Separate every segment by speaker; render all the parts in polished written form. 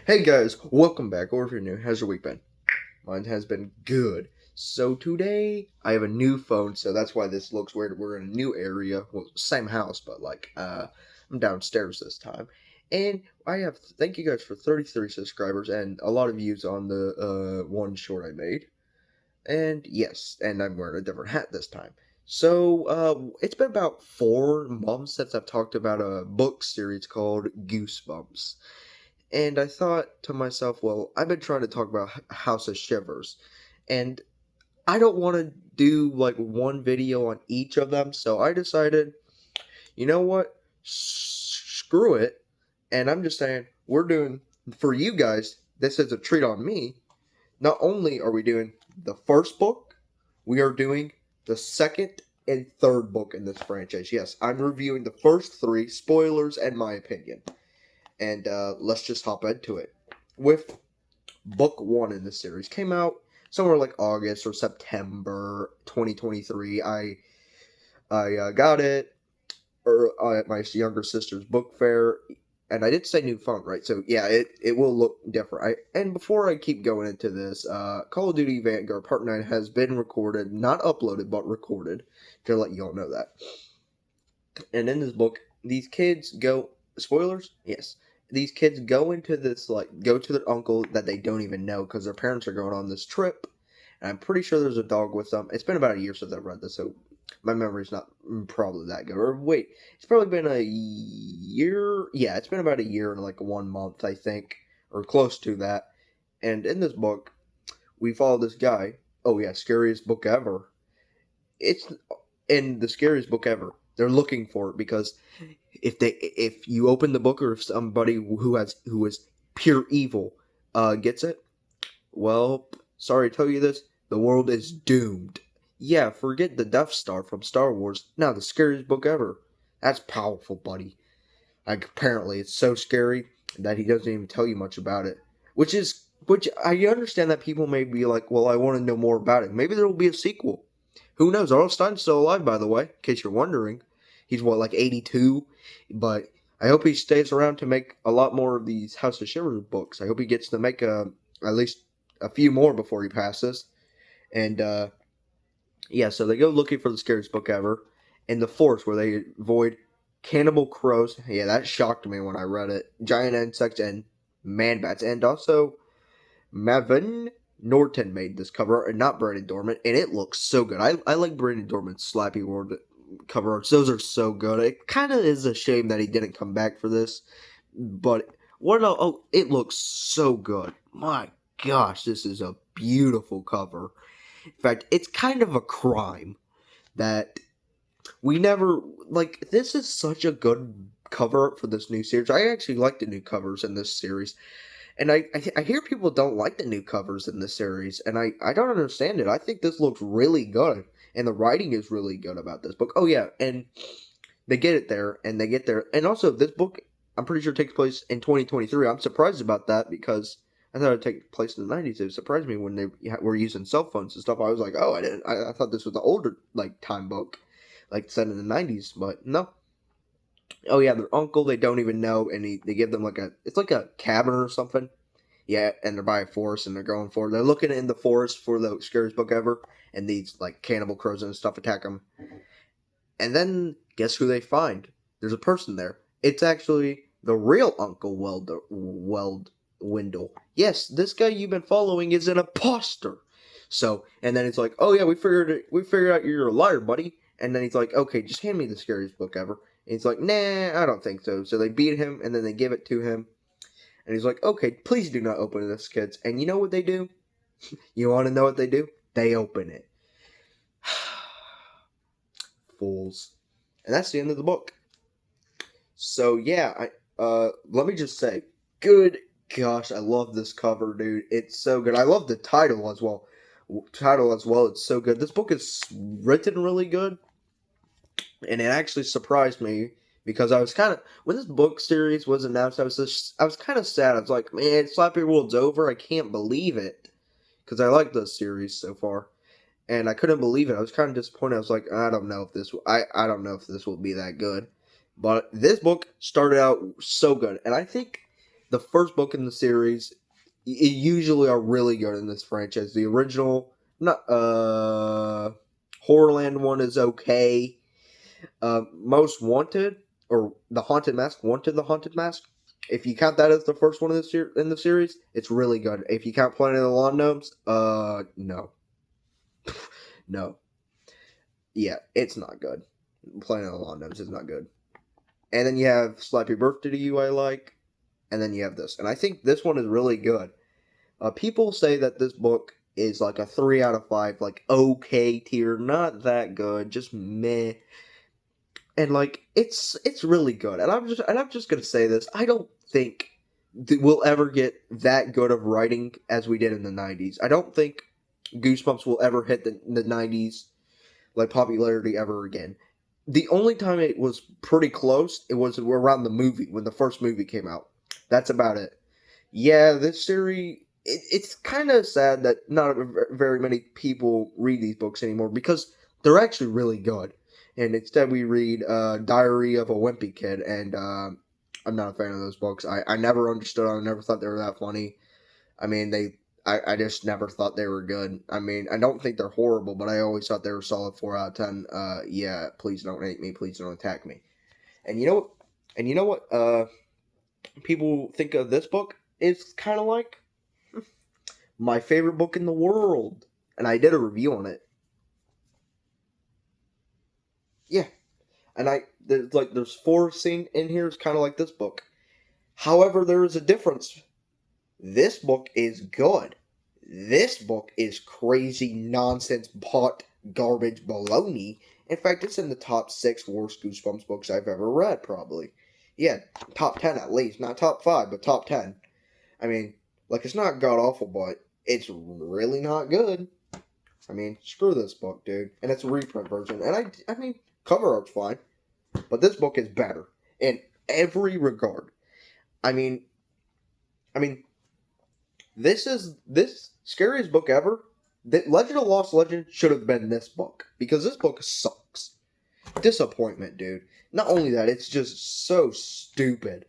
Speaker 1: Hey guys, welcome back, or if you're new, how's your week been? Mine has been good. So today, I have a new phone, so that's why this looks weird. We're in a new area, well, same house, but I'm downstairs this time. And thank you guys for 33 subscribers and a lot of views on the one short I made. And yes, and I'm wearing a different hat this time. It's been about 4 months since I've talked about a book series called Goosebumps. And I thought to myself, well, I've been trying to talk about House of Shivers, and I don't want to do like one video on each of them, so I decided, you know what? Screw it. And I'm just saying, we're doing, for you guys, this is a treat on me. Not only are we doing the first book, we are doing the second and third book in this franchise. Yes, I'm reviewing the first three, spoilers and my opinion. And let's just hop into it. With book one in the series, came out somewhere like August or September 2023. I got it at my younger sister's book fair, and I did say new phone, right? So yeah, it will look different. And before I keep going into this, Call of Duty Vanguard Part 9 has been recorded, not uploaded, but recorded, to let you all know that. And in this book, these kids go, spoilers? Yes. These kids go to their uncle that they don't even know because their parents are going on this trip. And I'm pretty sure there's a dog with them. It's been about a year since I've read this, so my memory's not probably that good. Or wait, it's probably been a year. Yeah, it's been about a year and like 1 month, I think, or close to that. And in this book, we follow this guy. Oh yeah, scariest book ever. It's in the scariest book ever. They're looking for it because if you open the book, or if somebody who is pure evil gets it, well, sorry to tell you this, the world is doomed. Yeah, forget the Death Star from Star Wars. Now the scariest book ever. That's powerful, buddy. Like, apparently it's so scary that he doesn't even tell you much about it. Which I understand that people may be like, well, I want to know more about it. Maybe there will be a sequel. Who knows? Arl Stein's still alive, by the way, in case you're wondering. He's what, like 82? But I hope he stays around to make a lot more of these House of Shivers books. I hope he gets to make at least a few more before he passes. And yeah, so they go looking for the scariest book ever in the forest where they avoid cannibal crows. Yeah, that shocked me when I read it. Giant insects and man bats. And also, Mavin Norton made this cover, and not Brandon Dorman, and it looks so good. I like Brandon Dorman's Slappy World cover arts. Those are so good. It kind of is a shame that he didn't come back for this, but it looks so good. My gosh, this is a beautiful cover. In fact, it's kind of a crime that we never, like, this is such a good cover art for this new series. I actually like the new covers in this series. And I hear people don't like the new covers in this series, and I don't understand it. I think this looks really good, and the writing is really good about this book. Oh yeah, and they get it there, and they get there, and also this book, I'm pretty sure takes place in 2023. I'm surprised about that because I thought it'd take place in the 90s. It surprised me when they were using cell phones and stuff. I was like, oh, I thought this was an older like time book, like set in the 90s, but no. Oh yeah, their uncle they don't even know, and they give them it's like a cabin or something. Yeah, and they're by a forest, and they're going for it. They're looking in the forest for the scariest book ever, and these like cannibal crows and stuff attack them. And then guess who they find? There's a person there. It's actually the real Uncle Wendell. Yes, this guy you've been following is an imposter. So, and then it's like, oh yeah, we figured it. We figured out you're a liar, buddy. And then he's like, okay, just hand me the scariest book ever. And he's like, nah, I don't think so. So they beat him, and then they give it to him. And he's like, okay, please do not open this, kids. And you know what they do? You want to know what they do? They open it. Fools. And that's the end of the book. So yeah, let me just say, good gosh, I love this cover, dude. It's so good. I love the title as well. It's so good. This book is written really good, and it actually surprised me because I was kind of, when this book series was announced, I was kind of sad. I was like, man, Slappy World's over. I can't believe it because I like this series so far, and I couldn't believe it. I was kind of disappointed. I was like, I don't know if I don't know if this will be that good, but this book started out so good, and I think the first book in the series usually are really good in this franchise. The original, not Horrorland one is okay. Most Wanted or the Haunted Mask, Wanted the Haunted Mask. If you count that as the first one in the series, it's really good. If you count Planet of the Lawn Gnomes, no, no, yeah, it's not good. Planet of the Lawn Gnomes is not good. And then you have Slappy Birthday to You, I like, and then you have this, and I think this one is really good. People say that this book is like a 3 out of 5, like okay tier, not that good, just meh. And like it's really good. And I'm just gonna say this. I don't think we'll ever get that good of writing as we did in the '90s. I don't think Goosebumps will ever hit the '90s like popularity ever again. The only time it was pretty close, it was around the movie when the first movie came out. That's about it. Yeah, this series. It's kind of sad that not very many people read these books anymore because they're actually really good. And instead, we read Diary of a Wimpy Kid, and I'm not a fan of those books. I never understood them. I never thought they were that funny. I mean, I just never thought they were good. I mean, I don't think they're horrible, but I always thought they were solid 4 out of 10. Yeah, please don't hate me. Please don't attack me. And you know what? And you know what? People think of this book is kind of like my favorite book in the world, and I did a review on it. Yeah, and there's 4 scenes in here. It's kind of like this book. However, there is a difference. This book is good. This book is crazy nonsense, pot garbage baloney. In fact, it's in the top 6 worst Goosebumps books I've ever read, probably. Yeah, top 10 at least. Not top 5, but top 10. I mean, like, it's not god awful, but it's really not good. I mean, screw this book, dude. And it's a reprint version. And I mean, cover art's fine. But this book is better in every regard. I mean, this scariest book ever. The Legend of Lost Legend should have been this book because this book sucks. Disappointment, dude. Not only that, it's just so stupid.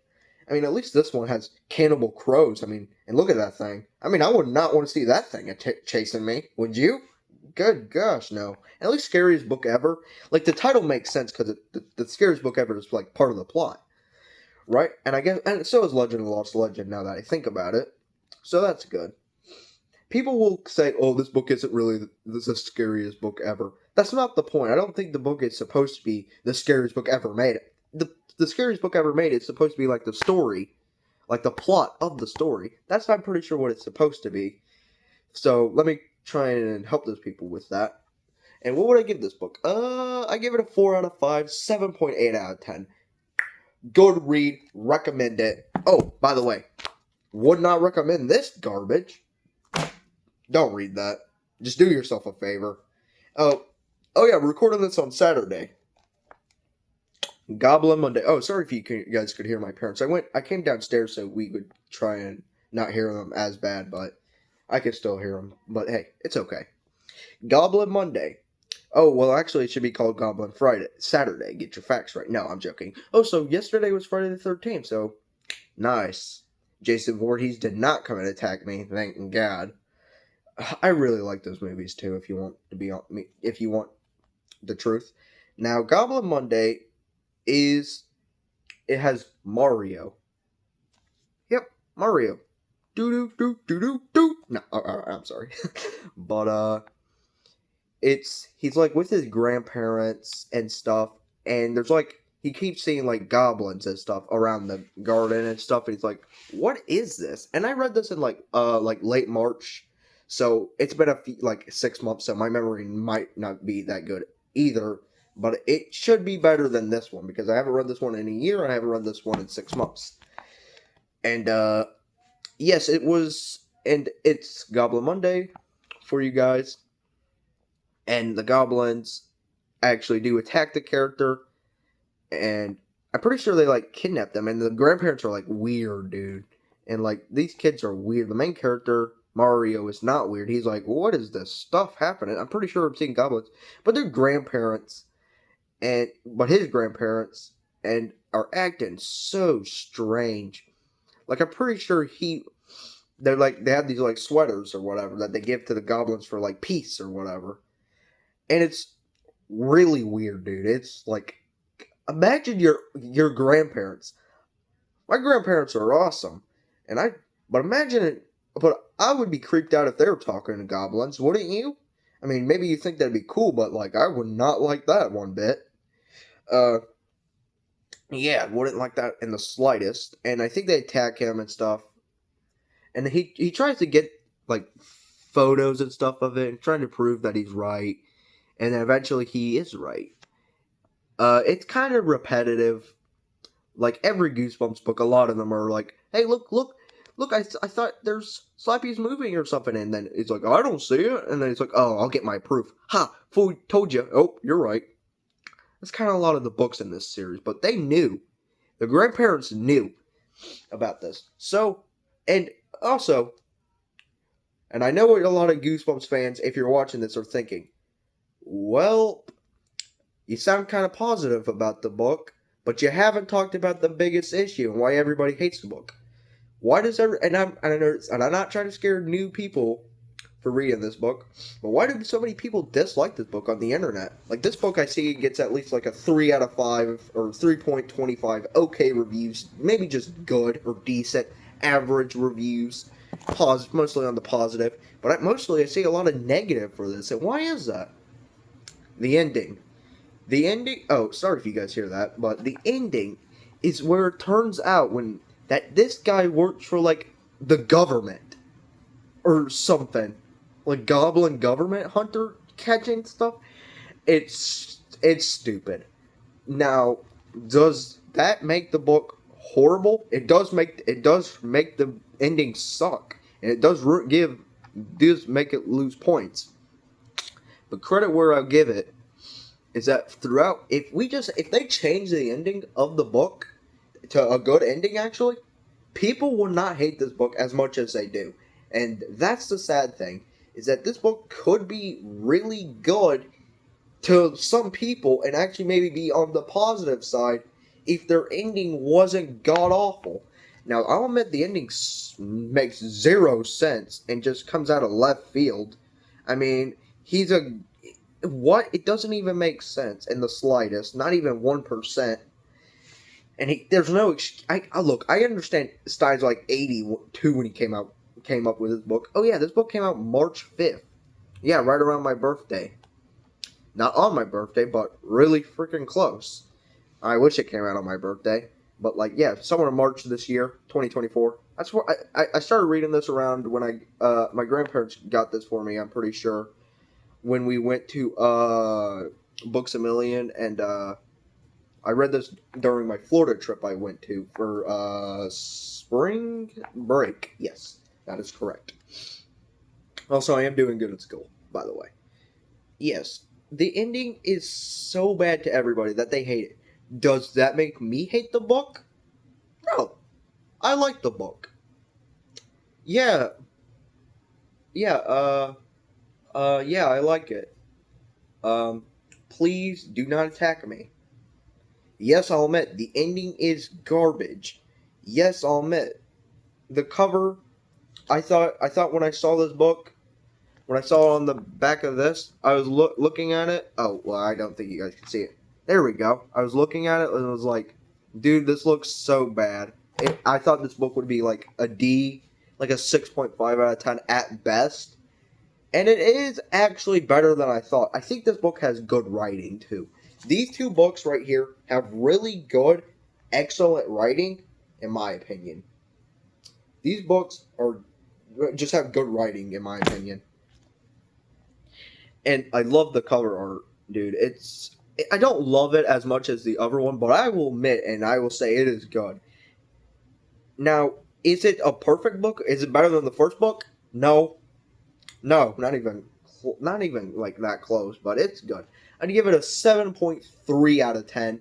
Speaker 1: I mean, at least this one has cannibal crows. I mean, and look at that thing. I mean, I would not want to see that thing chasing me. Would you? Good gosh, no. And at least scariest book ever. Like the title makes sense because the scariest book ever is like part of the plot, right? And I guess, and so is Legend of the Lost Legend. Now that I think about it, so that's good. People will say, "Oh, this book isn't really the scariest book ever." That's not the point. I don't think the book is supposed to be the scariest book ever made. The scariest book ever made is supposed to be like the story, like the plot of the story. That's I'm pretty sure what it's supposed to be. So let me try and help those people with that. And what would I give this book? I give it a 4 out of 5, 7.8 out of 10. Good read, recommend it. Oh, by the way, would not recommend this garbage. Don't read that. Just do yourself a favor. Oh yeah, we're recording this on Saturday. Goblin Monday. Oh, sorry if you guys could hear my parents. I came downstairs so we would try and not hear them as bad, but I can still hear them. But hey, it's okay. Goblin Monday. Oh, well, actually, it should be called Goblin Friday. Saturday. Get your facts right. No, I'm joking. Oh, so yesterday was Friday the 13th, so nice. Jason Voorhees did not come and attack me, thank God. I really like those movies, too, if you want to be on me, if you want the truth. Now, Goblin Monday it has Mario. Yep, Mario. Do. No, I'm sorry. But, he's like with his grandparents and stuff, and there's like he keeps seeing like goblins and stuff around the garden and stuff, and he's like, "What is this?" And I read this in like late March, so it's been like 6 months, so my memory might not be that good either, but it should be better than this one because I haven't read this one in a year, and I haven't read this one in 6 months. And yes, it was, and it's Goblin Monday for you guys. And the goblins actually do attack the character, and I'm pretty sure they like kidnap them, and the grandparents are like weird, dude. And like these kids are weird. The main character, Mario, is not weird. He's like, what is this stuff happening? I'm pretty sure I'm seeing goblins. But they're grandparents, but his grandparents and are acting so strange. Like I'm pretty sure they have these like sweaters or whatever that they give to the goblins for like peace or whatever. And it's really weird, dude. It's like imagine your grandparents. My grandparents are awesome. And but imagine it but I would be creeped out if they were talking to goblins, wouldn't you? I mean, maybe you think that'd be cool, but like I would not like that one bit. Uh yeah, wouldn't like that in the slightest. And I think they attack him and stuff. And he tries to get like photos and stuff of it and trying to prove that he's right. And then eventually he is right. It's kind of repetitive. Like every Goosebumps book, a lot of them are like, "Hey, look! I thought there's Slappy's moving or something," and then it's like, "I don't see it," and then it's like, "Oh, I'll get my proof." Ha! Fool told you. Oh, you're right. That's kind of a lot of the books in this series, but they knew. The grandparents knew about this. So, and also, and I know what a lot of Goosebumps fans, if you're watching this, are thinking. Well, you sound kind of positive about the book, but you haven't talked about the biggest issue and why everybody hates the book. Why does and I'm not trying to scare new people for reading this book, but why do so many people dislike this book on the internet? Like this book, I see gets at least like a 3 out of 5 or 3.25 okay reviews, maybe just good or decent, average reviews, mostly on the positive. But mostly I see a lot of negative for this, and why is that? The ending. The ending. Oh, sorry if you guys hear that, but the ending is where it turns out that this guy works for like the government or something, like goblin government hunter catching stuff. It's stupid. Now, does that make the book horrible? It does make the ending suck, and it does make it lose points. But credit where I give it is that throughout, if they change the ending of the book to a good ending, actually, people will not hate this book as much as they do. And that's the sad thing, is that this book could be really good to some people and actually maybe be on the positive side if their ending wasn't god awful. Now, I'll admit the ending makes zero sense and just comes out of left field. I mean, he's a what? It doesn't even make sense in the slightest, not even 1%. And there's no. Look. I understand Stein's like 82 when he came up with his book. Oh yeah, this book came out March 5th. Yeah, right around my birthday. Not on my birthday, but really freaking close. I wish it came out on my birthday, but like yeah, somewhere in March this year, 2024. That's where I started reading this around when my grandparents got this for me. I'm pretty sure when we went to Books a Million and I read this during my Florida trip I went to for spring break. Yes, that is correct. Also, I am doing good at school, by the way. Yes, the ending is so bad to everybody that they hate it. Does that make me hate the book? No, I like the book. Yeah, yeah, yeah, I like it. Um, please do not attack me. Yes, I'll admit the ending is garbage. Yes, I'll admit the cover. I thought when I saw this book, when I saw it on the back of this, I was looking at it. Oh well, I don't think you guys can see it. There we go. I was looking at it and was like, dude, this looks so bad. I thought this book would be like a D, like a 6.5 out of 10 at best. And it is actually better than I thought. I think this book has good writing too. These two books right here have really good, excellent writing, in my opinion. These books are just have good writing, in my opinion. And I love the cover art, dude. I don't love it as much as the other one, but I will admit and I will say it is good. Now, is it a perfect book? Is it better than the first book? No, no, not even like that close, but it's good. I'd give it a 7.3 out of 10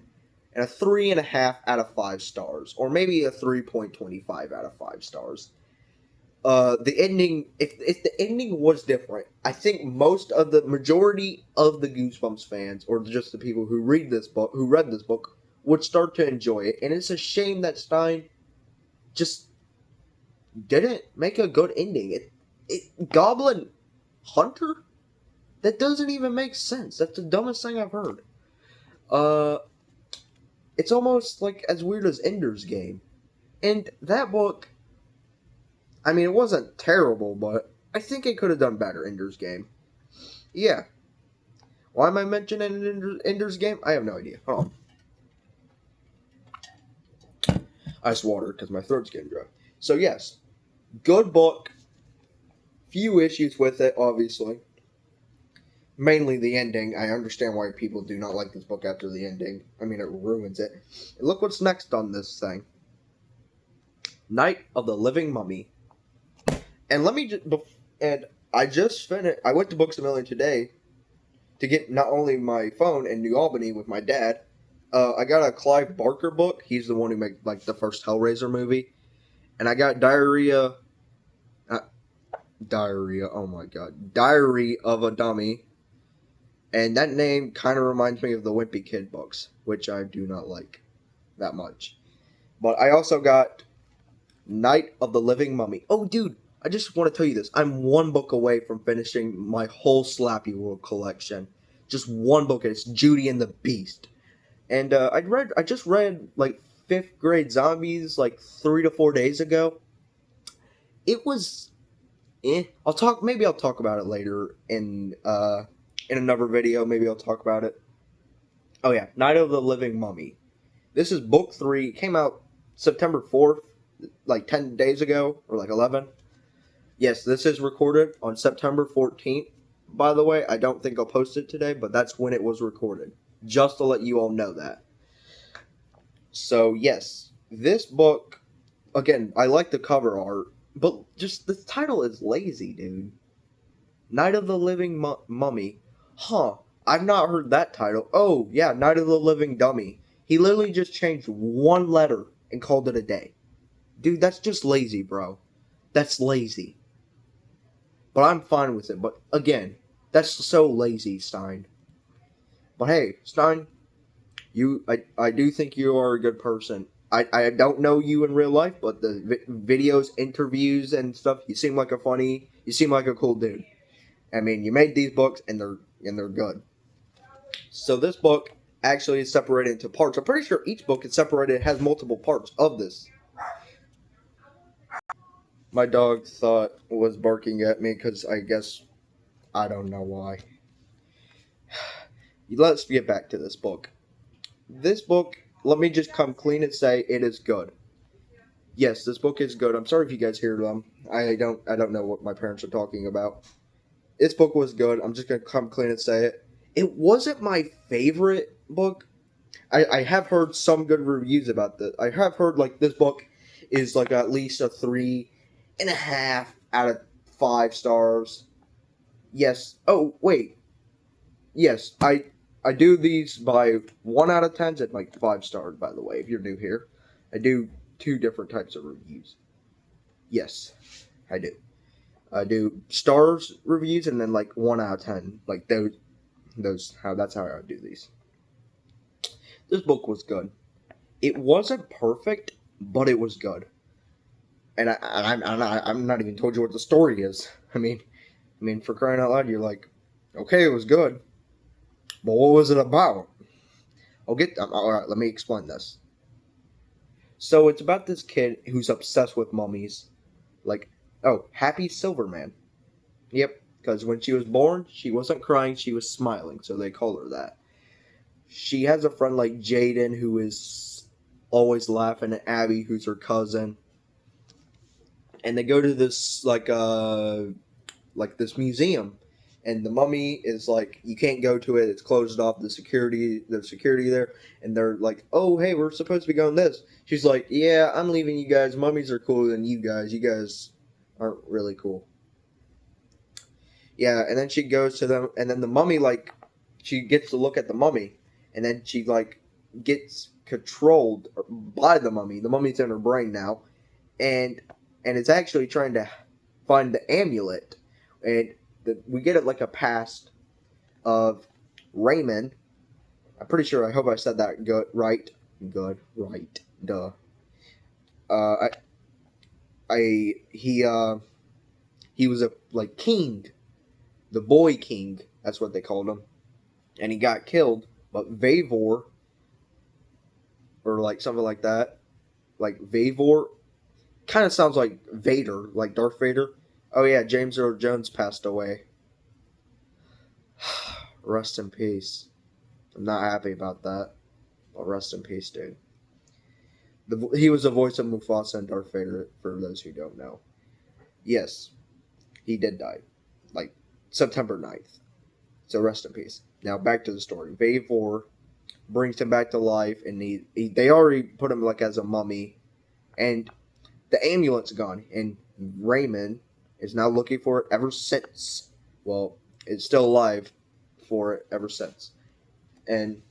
Speaker 1: and a 3.5 out of 5 stars, or maybe a 3.25 out of 5 stars. The ending, if the ending was different, I think most of the majority of the Goosebumps fans, or just the people who read who read this book, would start to enjoy it. And it's a shame that Stein just didn't make a good ending. It Goblin Hunter? That doesn't even make sense. That's the dumbest thing I've heard. Uh, it's almost like as weird as Ender's Game. And that book, I mean, it wasn't terrible, but I think it could have done better, Ender's Game. Yeah. Why am I mentioning Ender's Game? I have no idea. Hold on. Ice water because my throat's getting dry. So, yes, good book. Few issues with it, obviously. Mainly the ending. I understand why people do not like this book after the ending. I mean, it ruins it. And look what's next on this thing. Night of the Living Mummy. And let me just... And I just finished... I went to Books A Million today to get not only my phone in New Albany with my dad. I got a Clive Barker book. He's the one who made, like, the first Hellraiser movie. And I got Diarrhea... Diarrhea, oh my god. Diary of a Dummy. And that name kind of reminds me of the Wimpy Kid books, which I do not like that much. But I also got Night of the Living Mummy. Oh, dude, I just want to tell you this. I'm one book away from finishing my whole Slappy World collection. Just one book, and it's Judy and the Beast. And I just read, like, 5th grade zombies, like, 3 to 4 days ago. It was... Maybe I'll talk about it later in another video. Maybe I'll talk about it. Oh yeah, Night of the Living Mummy. This is book 3. It came out September 4th, like 10 days ago, or like 11. Yes, this is recorded on September 14th. By the way, I don't think I'll post it today, but that's when it was recorded. Just to let you all know that. So yes, this book, again, I like the cover art, but just the title is lazy, dude. Night of the Living Mummy. Huh. I've not heard that title. Oh, yeah, Night of the Living Dummy. He literally just changed one letter and called it a day. Dude, that's just lazy, bro. That's lazy. But I'm fine with it. But again, that's so lazy, Stein. But hey, Stein, I do think you are a good person. I don't know you in real life, but the videos, interviews, and stuff, you seem like a cool dude. I mean, you made these books, and they're good. So this book actually is separated into parts. I'm pretty sure each book is separated, has multiple parts of this. My dog was barking at me because I don't know why. Let's get back to this book. This book, let me just come clean and say it is good. Yes, this book is good. I'm sorry if you guys hear them. I don't know what my parents are talking about. This book was good. I'm just gonna come clean and say it. It wasn't my favorite book. I have heard some good reviews about this. I have heard like this book is like at least a 3.5 out of 5 stars. Yes. Oh wait. Yes, I do these by 1 out of 10s and like 5 stars. By the way, if you're new here, I do 2 different types of reviews. Yes, I do. I do stars reviews and then like 1 out of 10, like that's how I do these. This book was good. It wasn't perfect, but it was good. And I'm not even told you what the story is. I mean, for crying out loud, you're like, okay, it was good, but what was it about? All right, let me explain this. So it's about this kid who's obsessed with mummies. Like, oh, Happy Silverman. Yep, because when she was born, she wasn't crying, she was smiling, so they call her that. She has a friend like Jaden who is always laughing at Abby, who's her cousin. And they go to this like this museum, and the mummy is like, you can't go to it, it's closed off, the security there, and they're like, oh hey, we're supposed to be going this. She's like, yeah, I'm leaving you guys, mummies are cooler than you guys aren't really cool. Yeah, and then she goes to them, and then the mummy, like, she gets to look at the mummy, and then she like gets controlled by the mummy. The mummy's in her brain now, and it's actually trying to find the amulet, and we get it like a past of Raymond. I'm pretty sure. I hope I said that good, right? Good, right? Duh. I he was a like king, the boy king. That's what they called him, and he got killed. But Vavor, or like something like that, like Vavor, kind of sounds like Vader, like Darth Vader. Oh yeah, James Earl Jones passed away. Rest in peace. I'm not happy about that, but rest in peace, dude. He was the voice of Mufasa and Darth Vader, for those who don't know. Yes, he did die, like September 9th. So rest in peace. Now back to the story. Vavor brings him back to life, and they already put him like as a mummy, and the amulet's gone, and Raymond is now looking for it ever since. Well, it's still alive for it ever since. And,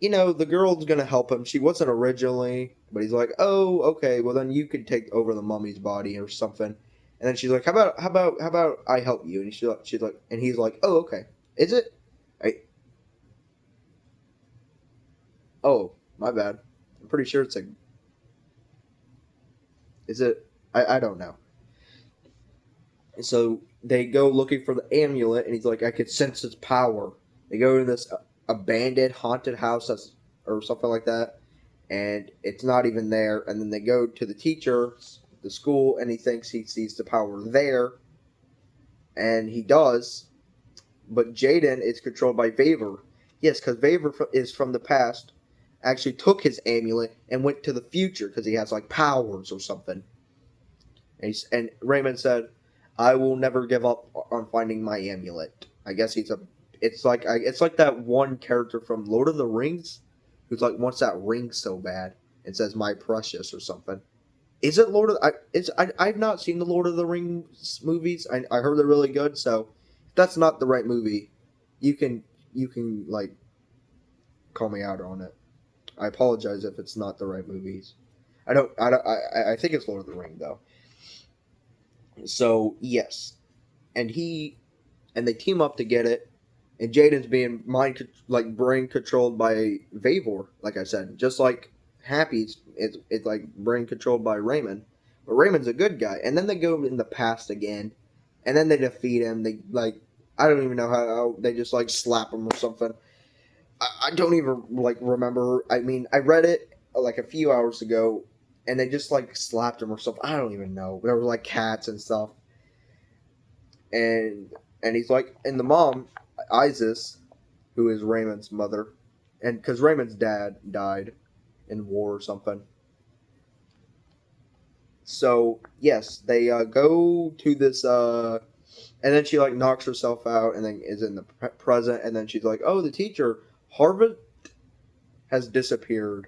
Speaker 1: the girl's going to help him. She wasn't originally, but he's like, oh, okay, well then you could take over the mummy's body or something. And then she's like, how about I help you? And she's like, and he's like, oh, okay. Is it? I, oh, my bad. I'm pretty sure it's a, is it? I don't know. And so they go looking for the amulet, and he's like, I could sense its power. They go to this abandoned, haunted house or something like that, and it's not even there. And then they go to the teacher, the school, and he thinks he sees the power there, and he does. But Jaden is controlled by Vaver. Yes, because Vaver is from the past, actually took his amulet and went to the future because he has like powers or something. And Raymond said, "I will never give up on finding my amulet." I guess he's a. It's like that one character from Lord of the Rings, who's like wants that ring so bad and says "my precious" or something. Is it Lord of? I've not seen the Lord of the Rings movies. I heard they're really good. So if that's not the right movie, you can like call me out on it. I apologize if it's not the right movies. I think it's Lord of the Ring though. So yes, and they team up to get it, and Jaden's being brain controlled by Vavor, like I said, just like Happy's it's like brain controlled by Raymond, but Raymond's a good guy. And then they go in the past again, and then they defeat him. They like I don't even know how they just like slap him or something. I don't even like remember. I mean, I read it like a few hours ago, and they just like slapped him or something. I don't even know. There were like cats and stuff, and he's like, and the mom, Isis, who is Raymond's mother, and because Raymond's dad died in war or something. So yes, they go to this, and then she like knocks herself out, and then is in the present, and then she's like, "Oh, the teacher, Harvard, has disappeared.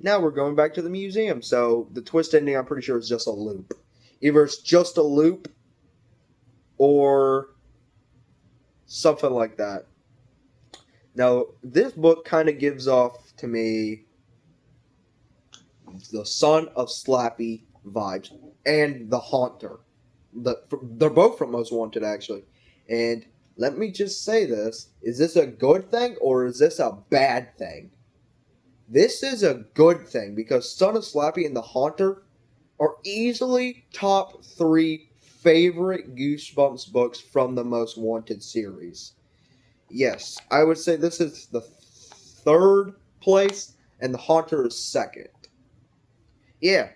Speaker 1: Now we're going back to the museum." So the twist ending, I'm pretty sure, is just a loop. Either it's just a loop, or something like that. Now, this book kind of gives off to me the Son of Slappy vibes and the Haunter. They're both from Most Wanted, actually. And let me just say this: is this a good thing or is this a bad thing? This is a good thing because Son of Slappy and the Haunter are easily top 3 favorite Goosebumps books from the Most Wanted series. Yes, I would say this is the third place, and the Haunter is second. Yeah,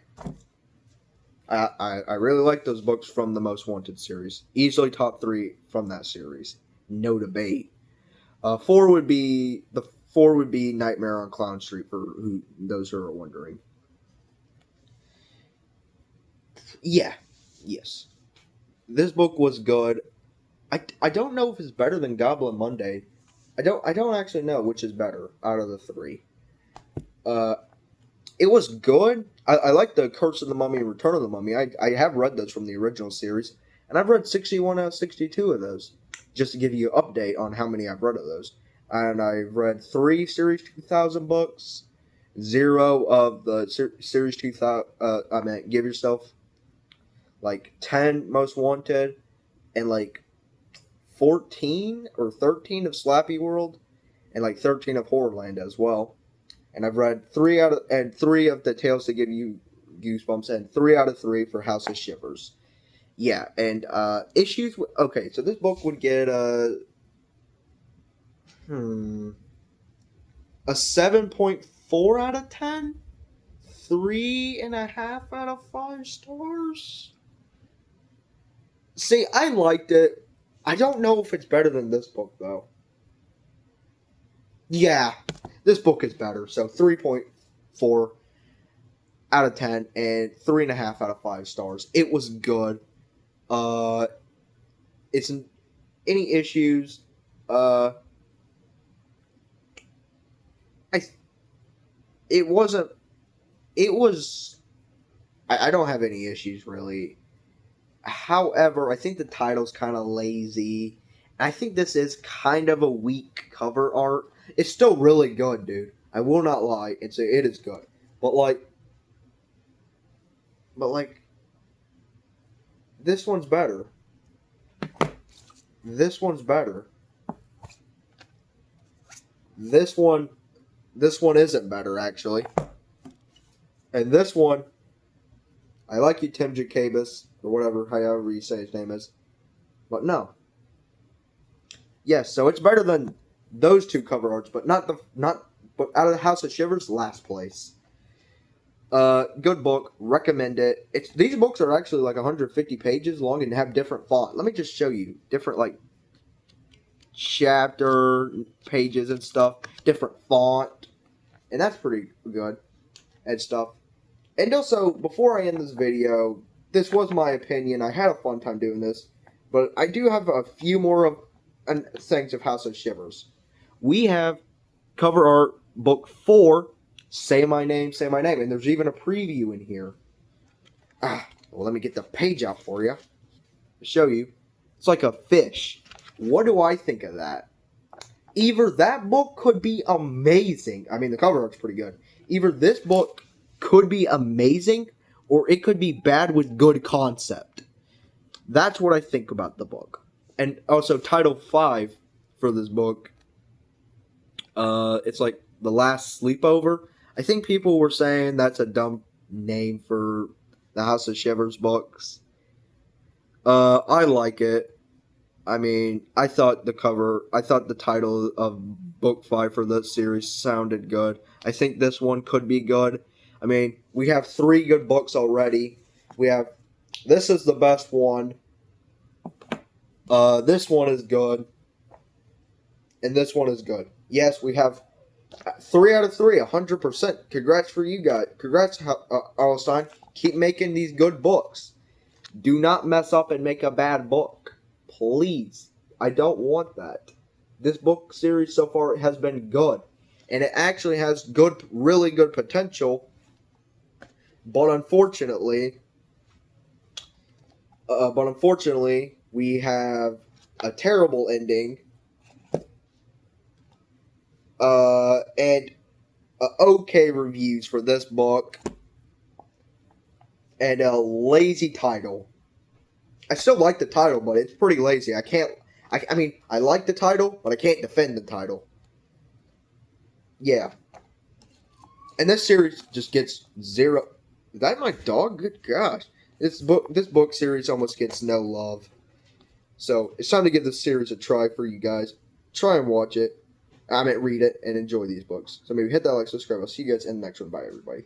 Speaker 1: I really like those books from the Most Wanted series. Easily top 3 from that series, no debate. Four would be Nightmare on Clown Street for those who are wondering. Yeah, yes, this book was good. I don't know if it's better than Goblin Monday. I don't actually know which is better out of the 3. Uh, it was good. I like the Curse of the Mummy and Return of the Mummy. I have read those from the original series, and I've read 61 out of 62 of those, just to give you an update on how many I've read of those. And I've read 3 Series 2000 books, 0 of the Series 2000. I mean, give yourself like 10 Most Wanted, and like 14 or 13 of Slappy World, and like 13 of Horrorland as well. And I've read 3 of the Tales to Give You Goosebumps, and 3 out of 3 for House of Shivers. Yeah, and issues. Okay, so this book would get a 7.4 out of 10, 3.5 out of 5 stars. See, I liked it. I don't know if it's better than this book though. Yeah, this book is better. So 3.4 out of 10 and 3.5 out of 5 stars. It was good. Uh, it's any issues. I it wasn't. It was. I don't have any issues really. However, I think the title's kind of lazy. I think this is kind of a weak cover art. It's still really good, dude. I will not lie and say it is good. But like, this one's better. This one's better. This one isn't better actually. And this one, I like you, Tim Jacobus, or whatever, however you say his name is. But no. Yes, so it's better than those two cover arts, but but out of the House of Shivers, last place. Good book, recommend it. These books are actually like 150 pages long and have different font. Let me just show you different like chapter pages and stuff, different font, and that's pretty good and stuff. And also, before I end this video, this was my opinion. I had a fun time doing this, but I do have a few more of things of House of Shivers. We have cover art book 4, Say My Name, and there's even a preview in here. Well, let me get the page out for you to show you. It's like a fish. What do I think of that? Either that book could be amazing. I mean, the cover art's pretty good. Either this book could be amazing, or it could be bad with good concept. That's what I think about the book. And also, title 5 for this book, it's like The Last Sleepover. I think people were saying that's a dumb name for the House of Shivers books. I like it. I mean, I thought the title of book 5 for this series sounded good. I think this one could be good. I mean, we have 3 good books already. This is the best one. This one is good. And this one is good. Yes, we have 3 out of 3, 100%. Congrats for you guys. Congrats, Arlstein. Keep making these good books. Do not mess up and make a bad book. Please. I don't want that. This book series so far has been good. And it actually has really good potential. But unfortunately, we have a terrible ending. And okay reviews for this book. And a lazy title. I still like the title, but it's pretty lazy. I mean, I like the title, but I can't defend the title. Yeah. And this series just gets 0. Is that my dog? Good gosh. This book series almost gets no love. So, it's time to give this series a try for you guys. Try and watch it. Read it and enjoy these books. So maybe hit that like, subscribe. I'll see you guys in the next one. Bye, everybody.